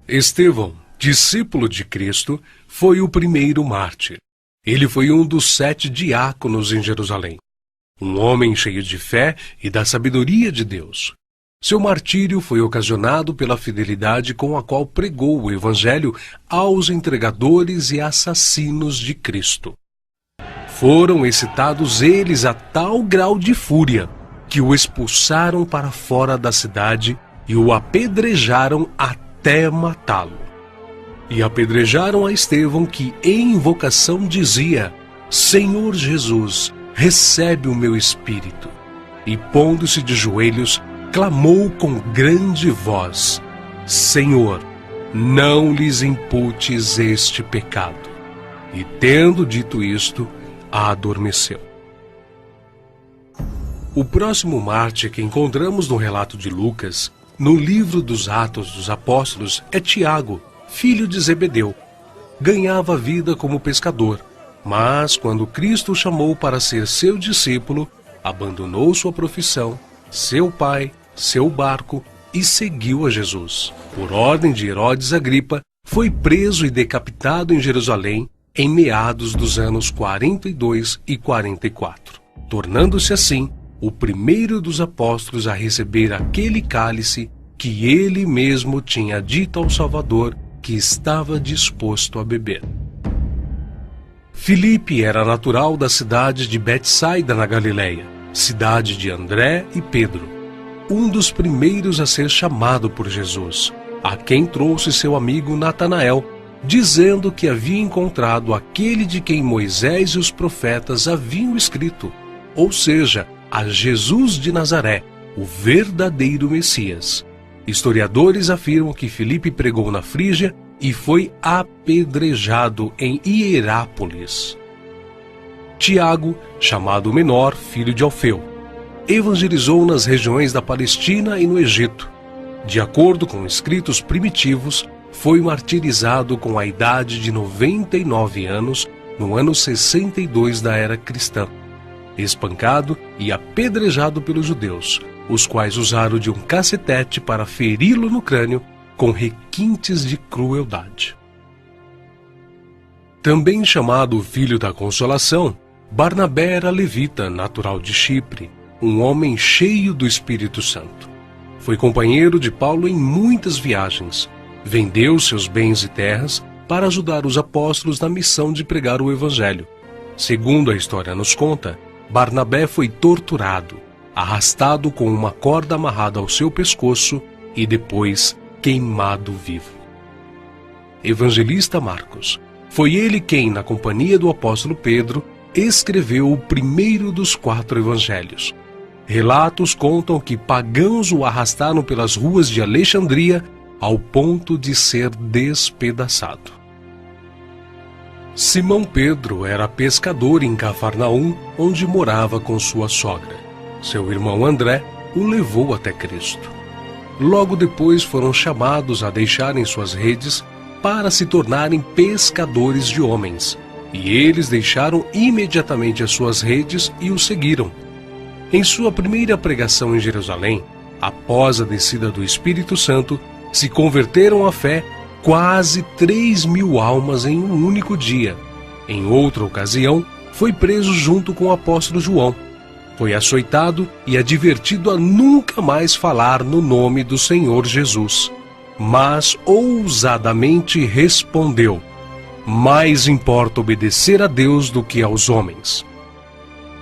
Estevão, discípulo de Cristo, foi o primeiro mártir. Ele foi um dos 7 diáconos em Jerusalém. Um homem cheio de fé e da sabedoria de Deus. Seu martírio foi ocasionado pela fidelidade com a qual pregou o Evangelho aos entregadores e assassinos de Cristo. Foram excitados eles a tal grau de fúria que o expulsaram para fora da cidade e o apedrejaram até matá-lo. E apedrejaram a Estevão, que em invocação dizia: Senhor Jesus, recebe o meu espírito. E pondo-se de joelhos, clamou com grande voz: Senhor, não lhes imputes este pecado. E tendo dito isto, adormeceu. O próximo mártir que encontramos no relato de Lucas, no livro dos Atos dos Apóstolos, é Tiago, filho de Zebedeu. Ganhava vida como pescador, mas quando Cristo o chamou para ser seu discípulo, abandonou sua profissão, seu pai, seu barco e seguiu a Jesus. Por ordem de Herodes Agripa, foi preso e decapitado em Jerusalém em meados dos anos 42 e 44, tornando-se assim o primeiro dos apóstolos a receber aquele cálice que ele mesmo tinha dito ao Salvador que estava disposto a beber. Filipe era natural da cidade de Betsaida, na Galileia, cidade de André e Pedro, um dos primeiros a ser chamado por Jesus, a quem trouxe seu amigo Natanael, dizendo que havia encontrado aquele de quem Moisés e os profetas haviam escrito, ou seja, a Jesus de Nazaré, o verdadeiro Messias. Historiadores afirmam que Filipe pregou na Frígia e foi apedrejado em Hierápolis. Tiago, chamado Menor, filho de Alfeu, evangelizou nas regiões da Palestina e no Egito. De acordo com escritos primitivos, foi martirizado com a idade de 99 anos no ano 62 da era cristã, espancado e apedrejado pelos judeus, os quais usaram de um cacetete para feri-lo no crânio com requintes de crueldade. Também chamado Filho da Consolação, Barnabé era levita, natural de Chipre, um homem cheio do Espírito Santo. Foi companheiro de Paulo em muitas viagens. Vendeu seus bens e terras para ajudar os apóstolos na missão de pregar o Evangelho. Segundo a história nos conta, Barnabé foi torturado, arrastado com uma corda amarrada ao seu pescoço e depois queimado vivo. Evangelista Marcos. Foi ele quem, na companhia do apóstolo Pedro, escreveu o primeiro dos 4 evangelhos. Relatos contam que pagãos o arrastaram pelas ruas de Alexandria ao ponto de ser despedaçado. Simão Pedro era pescador em Cafarnaum, onde morava com sua sogra. Seu irmão André o levou até Cristo. Logo depois foram chamados a deixarem suas redes para se tornarem pescadores de homens, e eles deixaram imediatamente as suas redes e o seguiram. Em sua primeira pregação em Jerusalém, após a descida do Espírito Santo, se converteram à fé quase 3.000 almas em um único dia. Em outra ocasião, foi preso junto com o apóstolo João. Foi açoitado e advertido a nunca mais falar no nome do Senhor Jesus. Mas ousadamente respondeu: mais importa obedecer a Deus do que aos homens.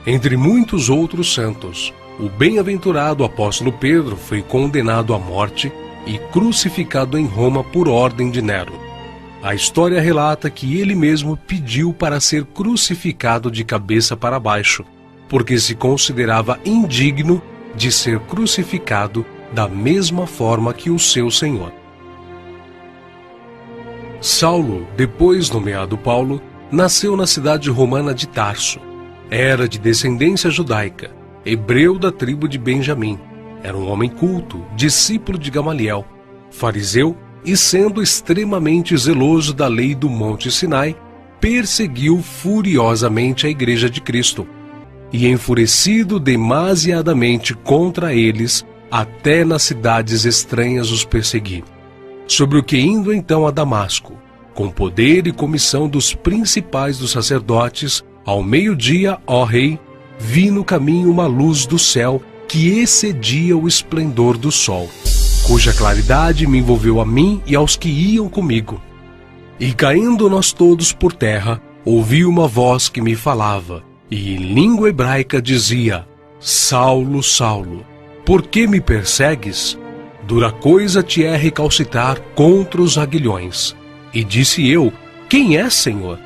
Entre muitos outros santos, o bem-aventurado apóstolo Pedro foi condenado à morte e crucificado em Roma por ordem de Nero. A história relata que ele mesmo pediu para ser crucificado de cabeça para baixo, porque se considerava indigno de ser crucificado da mesma forma que o seu Senhor. Saulo, depois nomeado Paulo, nasceu na cidade romana de Tarso. Era de descendência judaica, hebreu da tribo de Benjamim. Era um homem culto, discípulo de Gamaliel, fariseu e, sendo extremamente zeloso da lei do Monte Sinai, perseguiu furiosamente a Igreja de Cristo e, enfurecido demasiadamente contra eles, até nas cidades estranhas os perseguiu. sobre o que indo então a Damasco, com poder e comissão dos principais dos sacerdotes, ao meio-dia, ó rei, vi no caminho uma luz do céu que excedia o esplendor do sol, cuja claridade me envolveu a mim e aos que iam comigo. E caindo nós todos por terra, ouvi uma voz que me falava, e em língua hebraica dizia: Saulo, Saulo, por que me persegues? Dura coisa te é recalcitrar contra os aguilhões. E disse eu: Quem é, Senhor?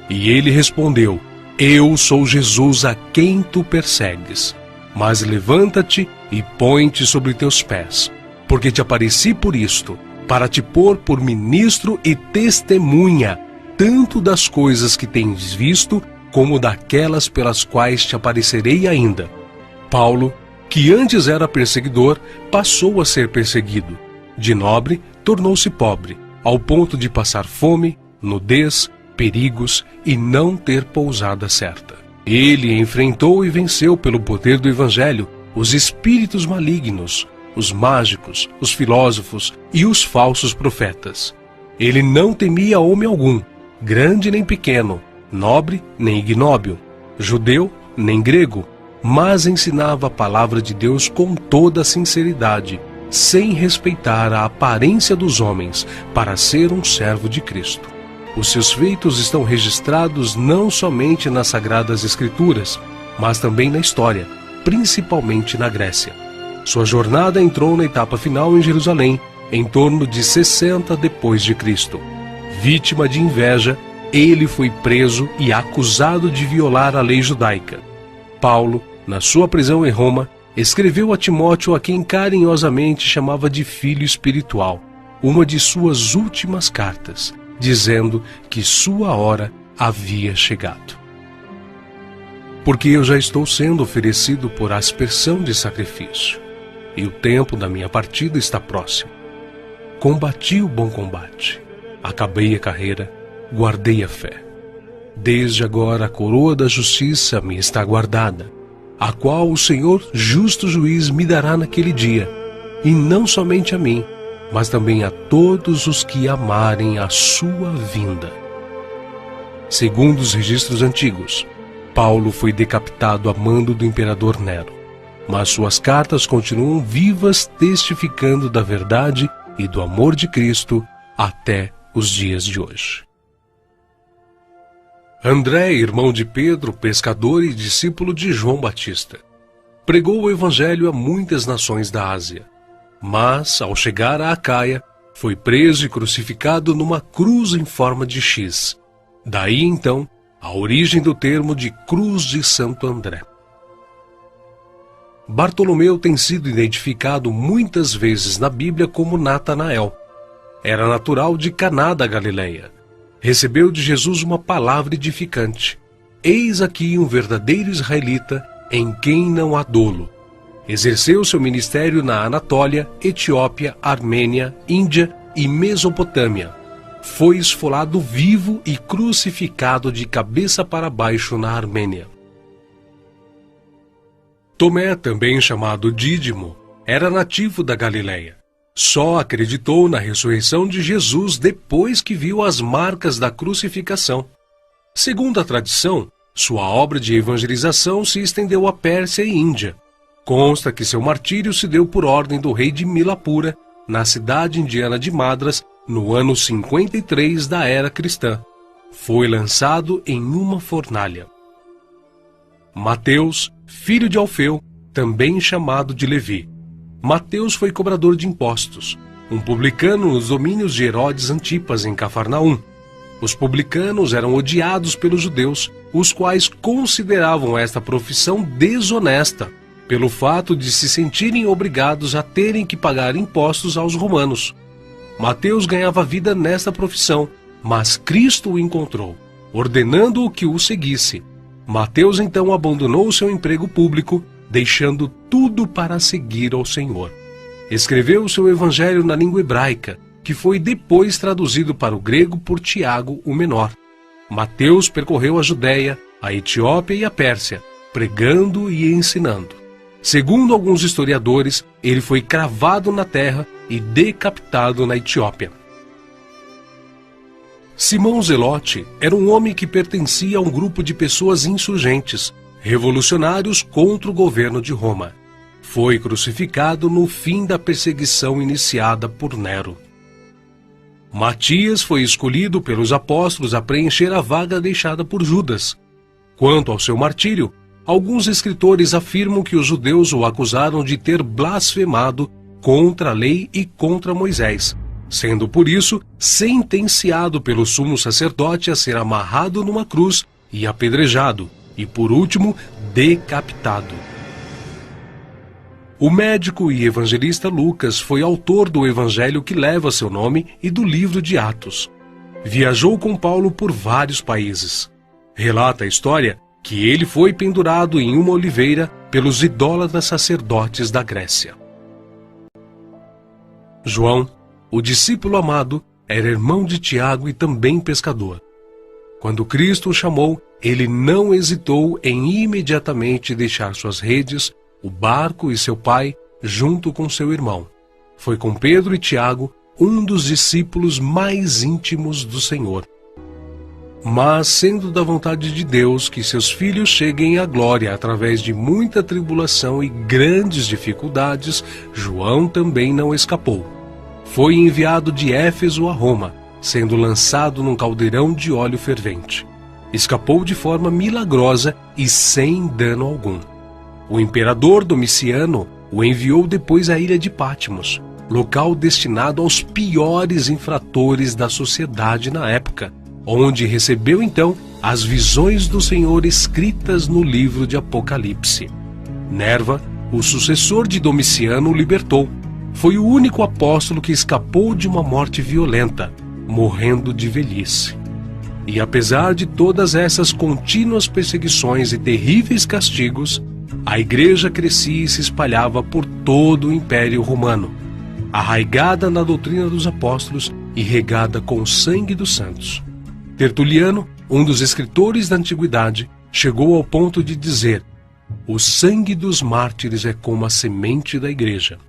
E ele respondeu: Eu sou Jesus a quem tu persegues. Mas levanta-te e põe-te sobre teus pés, porque te apareci por isto, para te pôr por ministro e testemunha, tanto das coisas que tens visto, como daquelas pelas quais te aparecerei ainda. Paulo, que antes era perseguidor, passou a ser perseguido. De nobre, tornou-se pobre, ao ponto de passar fome, nudez, perigos e não ter pousada certa. Ele enfrentou e venceu pelo poder do Evangelho os espíritos malignos, os mágicos, os filósofos e os falsos profetas. Ele não temia homem algum, grande nem pequeno, nobre nem ignóbil, judeu nem grego, mas ensinava a palavra de Deus com toda a sinceridade, sem respeitar a aparência dos homens, para ser um servo de Cristo. Os seus feitos estão registrados não somente nas Sagradas Escrituras, mas também na história, principalmente na Grécia. Sua jornada entrou na etapa final em Jerusalém, em torno de 60 depois de Cristo. Vítima de inveja, ele foi preso e acusado de violar a lei judaica. Paulo, na sua prisão em Roma, escreveu a Timóteo, a quem carinhosamente chamava de filho espiritual, uma de suas últimas cartas, dizendo que sua hora havia chegado. Porque eu já estou sendo oferecido por aspersão de sacrifício, e o tempo da minha partida está próximo. Combati o bom combate, acabei a carreira, guardei a fé. Desde agora a coroa da justiça me está guardada, a qual o Senhor, justo juiz, me dará naquele dia, e não somente a mim, mas também a todos os que amarem a sua vinda. Segundo os registros antigos, Paulo foi decapitado a mando do imperador Nero, mas suas cartas continuam vivas, testificando da verdade e do amor de Cristo até os dias de hoje. André, irmão de Pedro, pescador e discípulo de João Batista, pregou o evangelho a muitas nações da Ásia, mas, ao chegar a Acaia, foi preso e crucificado numa cruz em forma de X. Daí, então, a origem do termo de Cruz de Santo André. Bartolomeu tem sido identificado muitas vezes na Bíblia como Natanael. Era natural de Caná da Galileia. Recebeu de Jesus uma palavra edificante. Eis aqui um verdadeiro israelita, em quem não há dolo. Exerceu seu ministério na Anatólia, Etiópia, Armênia, Índia e Mesopotâmia. Foi esfolado vivo e crucificado de cabeça para baixo na Armênia. Tomé, também chamado Dídimo, era nativo da Galileia. Só acreditou na ressurreição de Jesus depois que viu as marcas da crucificação. Segundo a tradição, sua obra de evangelização se estendeu à Pérsia e Índia. Consta que seu martírio se deu por ordem do rei de Milapura, na cidade indiana de Madras, no ano 53 da era cristã. Foi lançado em uma fornalha. Mateus, filho de Alfeu, também chamado de Levi. Mateus foi cobrador de impostos, um publicano nos domínios de Herodes Antipas, em Cafarnaum. Os publicanos eram odiados pelos judeus, os quais consideravam esta profissão desonesta, pelo fato de se sentirem obrigados a terem que pagar impostos aos romanos. Mateus ganhava vida nesta profissão, mas Cristo o encontrou, ordenando-o que o seguisse. Mateus então abandonou seu emprego público, deixando tudo para seguir ao Senhor. Escreveu o seu evangelho na língua hebraica, que foi depois traduzido para o grego por Tiago o Menor. Mateus percorreu a Judéia, a Etiópia e a Pérsia, pregando e ensinando. Segundo alguns historiadores, ele foi cravado na terra e decapitado na Etiópia. Simão Zelote era um homem que pertencia a um grupo de pessoas insurgentes, revolucionários contra o governo de Roma. Foi crucificado no fim da perseguição iniciada por Nero. Matias foi escolhido pelos apóstolos a preencher a vaga deixada por Judas. Quanto ao seu martírio, alguns escritores afirmam que os judeus o acusaram de ter blasfemado contra a lei e contra Moisés, sendo por isso sentenciado pelo sumo sacerdote a ser amarrado numa cruz e apedrejado, e por último, decapitado. O médico e evangelista Lucas foi autor do evangelho que leva seu nome e do livro de Atos. Viajou com Paulo por vários países. Relata a história que ele foi pendurado em uma oliveira pelos idólatras sacerdotes da Grécia. João, o discípulo amado, era irmão de Tiago e também pescador. Quando Cristo o chamou, ele não hesitou em imediatamente deixar suas redes, o barco e seu pai, junto com seu irmão. Foi com Pedro e Tiago, um dos discípulos mais íntimos do Senhor. Mas, sendo da vontade de Deus que seus filhos cheguem à glória através de muita tribulação e grandes dificuldades, João também não escapou. Foi enviado de Éfeso a Roma, sendo lançado num caldeirão de óleo fervente. Escapou de forma milagrosa e sem dano algum. O imperador Domiciano o enviou depois à ilha de Patmos, local destinado aos piores infratores da sociedade na época, onde recebeu então as visões do Senhor escritas no livro de Apocalipse. Nerva, o sucessor de Domiciano, o libertou. Foi o único apóstolo que escapou de uma morte violenta, morrendo de velhice. E apesar de todas essas contínuas perseguições e terríveis castigos, a igreja crescia e se espalhava por todo o Império Romano, arraigada na doutrina dos apóstolos e regada com o sangue dos santos. Tertuliano, um dos escritores da antiguidade, chegou ao ponto de dizer: "O sangue dos mártires é como a semente da igreja."